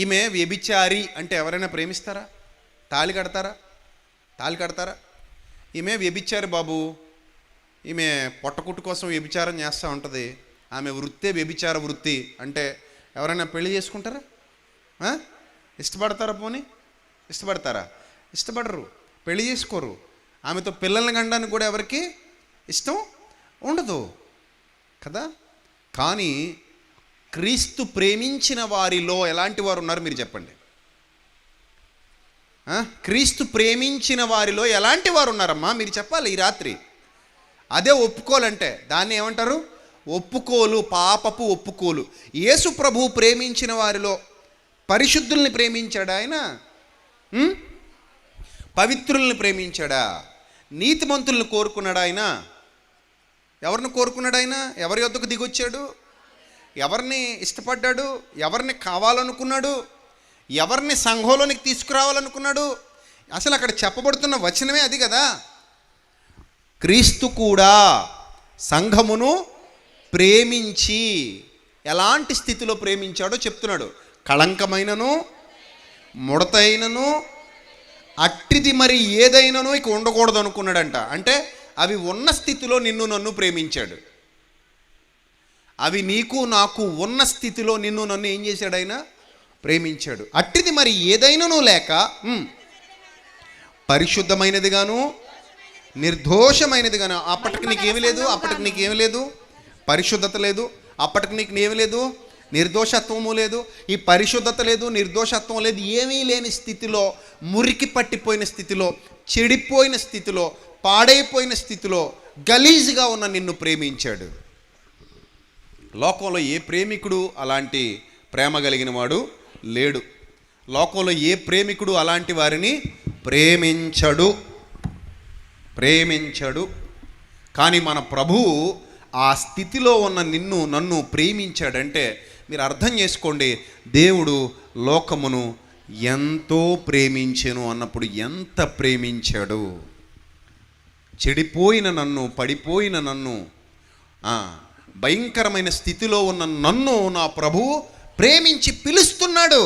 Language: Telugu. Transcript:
ఈమె వ్యభిచారి అంటే ఎవరైనా ప్రేమిస్తారా? తాళి కడతారా? ఈమె వ్యభిచారి బాబు, ఈమె పొట్టకుట్టు కోసం వ్యభిచారం చేస్తూ ఉంటుంది, ఆమె వృత్తే వ్యభిచార వృత్తి అంటే ఎవరైనా పెళ్లి చేసుకుంటారా? ఇష్టపడతారా? పోనీ ఇష్టపడరు, పెళ్లి చేసుకోరు. ఆమెతో పిల్లల్ని కనడానికి కూడా ఎవరికి ఇష్టం ఉండదు కదా. కానీ క్రీస్తు ప్రేమించిన వారిలో ఎలాంటి వారు ఉన్నారు మీరు చెప్పండి? క్రీస్తు ప్రేమించిన వారిలో ఎలాంటి వారు ఉన్నారమ్మా మీరు చెప్పాలి ఈ రాత్రి. అదే ఒప్పుకోలంటే దాన్ని ఏమంటారు? ఒప్పుకోలు, పాపపు ఒప్పుకోలు. యేసు ప్రభువు ప్రేమించిన వారిలో పరిశుద్ధుల్ని ప్రేమించాడా ఆయన? పవిత్రుల్ని ప్రేమించాడా? నీతిమంతుల్ని కోరుకున్నాడా ఆయన? ఎవరిని కోరుకున్నాడు ఆయన? ఎవరి యొద్దకు దిగొచ్చాడు? ఎవరిని ఇష్టపడ్డాడు? ఎవరిని కావాలనుకున్నాడు? ఎవరిని సంఘంలోనికి తీసుకురావాలనుకున్నాడు? అసలు అక్కడ చెప్పబడుతున్న వచనమే అది కదా. క్రీస్తు కూడా సంఘమును ప్రేమించి ఎలాంటి స్థితిలో ప్రేమించాడో చెప్తున్నాడు. కళంకమైనను ముడతైనను అట్టిది మరి ఏదైనానో ఇక ఉండకూడదు అనుకున్నాడంట. అంటే అవి ఉన్న స్థితిలో నిన్ను నన్ను ప్రేమించాడు. అవి నీకు నాకు ఉన్న స్థితిలో నిన్ను నన్ను ఏం చేశాడు ఆయన? ప్రేమించాడు. అట్టిది మరి ఏదైనానూ లేక పరిశుద్ధమైనదిగాను నిర్దోషమైనదిగాను. అప్పటికి నీకేమి లేదు, పరిశుద్ధత లేదు. అప్పటికి నీకు ఏమి లేదు, నిర్దోషత్వము లేదు. ఈ పరిశుద్ధత లేదు, నిర్దోషత్వం లేదు, ఏమీ లేని స్థితిలో, మురికి పట్టిపోయిన స్థితిలో, చెడిపోయిన స్థితిలో, పాడైపోయిన స్థితిలో, గలీజ్గా ఉన్న నిన్ను ప్రేమించాడు. లోకంలో ఏ ప్రేమికుడు అలాంటి ప్రేమ కలిగిన వాడు లేడు. లోకంలో ఏ ప్రేమికుడు అలాంటి వారిని ప్రేమించడు. కానీ మన ప్రభువు ఆ స్థితిలో ఉన్న నిన్ను నన్ను ప్రేమించాడంటే మీరు అర్థం చేసుకోండి, దేవుడు లోకమును ఎంతో ప్రేమించెను అన్నప్పుడు ఎంత ప్రేమించాడు. చెడిపోయిన నన్ను, పడిపోయిన నన్ను, భయంకరమైన స్థితిలో ఉన్న నన్ను నా ప్రభువు ప్రేమించి పిలుస్తున్నాడు.